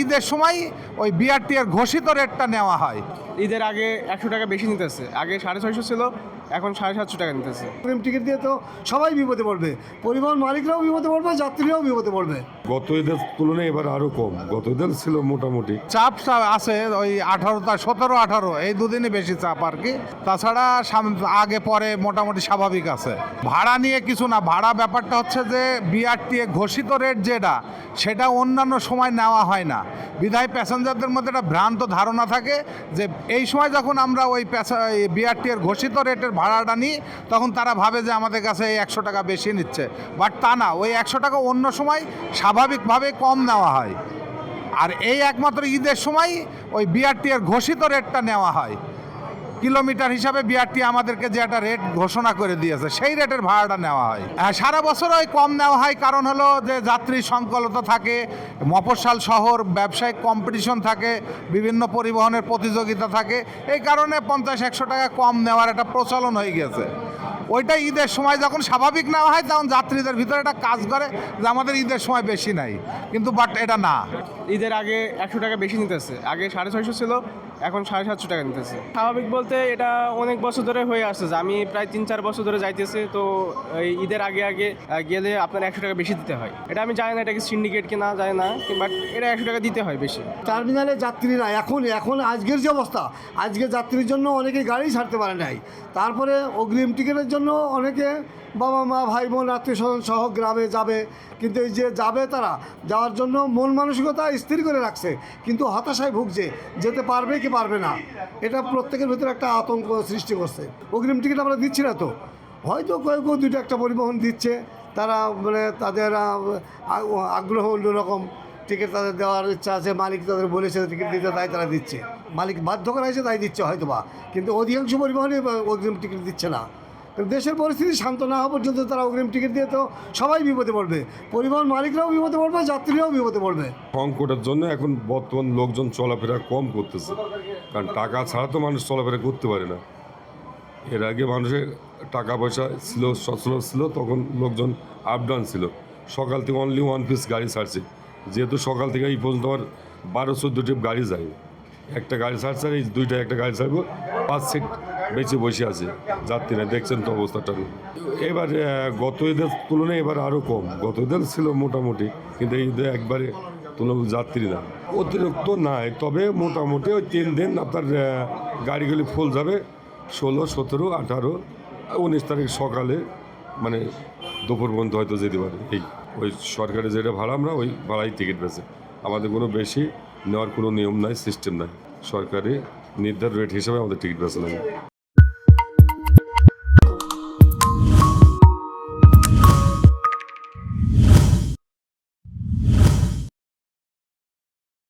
ঈদের সময় ওই বিআরটি এর ঘোষিত রেটটা নেওয়া হয়। ঈদের আগে 100 টাকা বেশি নিতেছে, আগে 650 ছিল, এখন 750 টাকা নিতেছে। টিকিট দিয়ে তো সবাই বিপদে পড়বে, পরিবহন মালিকরাও বিপদে পড়বে, যাত্রীরাও বিপদে পড়বে। গত ঈদের তুলনায় এবার আরো কম। গত ঈদের ছিল মোটামুটি চাপ আছে ওই 17-18 এই দুদিনই বেশি চাপ আর কি। তাছাড়া আগে পরে মোটামুটি স্বাভাবিক আছে। ভাড়া নিয়ে কিছু না, ভাড়া ব্যাপারটা হচ্ছে যে বিআরটি ঘোষিত রেট যেটা সেটা অন্যান্য সময় নেওয়া হয় না, বিধায় প্যাসেঞ্জারদের মধ্যে একটা ভ্রান্ত ধারণা থাকে যে এই সময় যখন আমরা ওই বিআরটি এর ঘোষিত রেটের ভাড়াটা নিই তখন তারা ভাবে যে আমাদের কাছে এই 100 টাকা বেশি নিচ্ছে, বাট তা না, ওই 100 টাকা অন্য সময় স্বাভাবিকভাবে কম নেওয়া হয়। আর এই একমাত্র ঈদের সময় ওই বিআরটি এর ঘোষিত রেটটা নেওয়া হয়। কিলোমিটার হিসাবে বিআরটি আমাদেরকে যে একটা রেট ঘোষণা করে দিয়েছে সেই রেটের ভাড়াটা নেওয়া হয়। সারা বছর ওই কম নেওয়া হয়, কারণ হলো যে যাত্রী সংকলতা থাকে, মফস্বল শহর, ব্যবসায়িক কম্পিটিশন থাকে, বিভিন্ন পরিবহনের প্রতিযোগিতা থাকে, এই কারণে 50-100 টাকা কম নেওয়ার একটা প্রচলন হয়ে গেছে। ওইটা ঈদের সময় যখন স্বাভাবিক নেওয়া হয় তখন যাত্রীদের ভিতরে একটা কাজ করে যে আমাদের ঈদের সময় বেশি নাই, কিন্তু বাট এটা না। ঈদের আগে 100 টাকা বেশি নিতেছে, আগে 650 ছিল, এখন 750 টাকা নিতেছে। স্বাভাবিক বলতে এটা অনেক বছর ধরে হয়ে আসছে, যে আমি প্রায় 3-4 বছর ধরে যাইতেছি, তো এই ঈদের আগে গেলে আপনার 100 টাকা বেশি দিতে হয়। এটা আমি জানি না এটা কি সিন্ডিকেট কি না জানি না, বাট এটা 100 টাকা দিতে হয় বেশি। টার্মিনালে যাত্রীরা এখন আজকের যে অবস্থা, আজকে যাত্রীর জন্য অনেকে গাড়ি ছাড়তে পারে নাই। তারপরে অগ্রিম টিকিটের জন্য অনেকে বাবা মা ভাই বোন আত্মীয় স্বজন সহ গ্রামে যাবে, কিন্তু এই যে যাবে তারা যাওয়ার জন্য মন মানসিকতা স্থির করে রাখছে, কিন্তু হতাশায় ভুগছে, যেতে পারবে কি পারবে না, এটা প্রত্যেকের ভিতরে একটা আতঙ্ক সৃষ্টি করছে। অগ্রিম টিকিট আমরা দিচ্ছি না, তো হয়তো কেউ দুটো একটা পরিবহন দিচ্ছে, তারা মানে তাদের আগ্রহ অন্যরকম, টিকিট তাদের দেওয়ার ইচ্ছা আছে, মালিক তাদের বলেছে টিকিট দিতে, তাই তারা দিচ্ছে, মালিক বাধ্য করাইছে তাই দিচ্ছে হয়তো বা, কিন্তু অধিকাংশ পরিবহনই অগ্রিম টিকিট দিচ্ছে না। দেশের পরিস্থিতি শান্ত না হওয়া পর্যন্ত তারা অগ্রিম টিকিট দিয়ে তো সবাই বিপদে পড়বে, পরিবহন মালিকরাও বিপদে পড়বে, যাত্রীরাও বিপদে পড়বে। সংকটের জন্য এখন বর্তমান লোকজন চলাফেরা কম করতেছে, কারণ টাকা ছাড়া তো মানুষ চলাফেরা করতে পারে না। এর আগে মানুষের টাকা পয়সা ছিল, সচ্ছল ছিল, তখন লোকজন আপ ডাউন ছিল। সকাল থেকে অনলি 1 পিস গাড়ি ছাড়ছে, যেহেতু সকাল থেকে এই পর্যন্ত আমার 12-14 ট্রিপ গাড়ি যায়, একটা গাড়ি ছাড়ছে, এই দুইটা একটা গাড়ি ছাড়বো, 5 সিট বেঁচে বসে আছে যাত্রীরা, দেখছেন তো অবস্থাটা। এবার গত ঈদের তুলনায় এবার আরও কম। গত ঈদের ছিল মোটামুটি, কিন্তু এই ঈদে একবারে তুলনা যাত্রী না, অতিরিক্ত নাই, তবে মোটামুটি ওই 3 দিন আপনার গাড়িগুলি ফুল যাবে। 16, 17, 18, 19 তারিখ সকালে মানে দুপুর পর্যন্ত হয়তো যেতে পারে। এই ওই সরকারি যেটা ভাড়া আমরা ওই ভাড়াই টিকিট বেছে, আমাদের কোনো বেশি নেওয়ার কোনো নিয়ম নাই, সিস্টেম নাই, সরকারি নির্ধারিত রেট হিসাবে আমাদের টিকিট বেছে লাগে।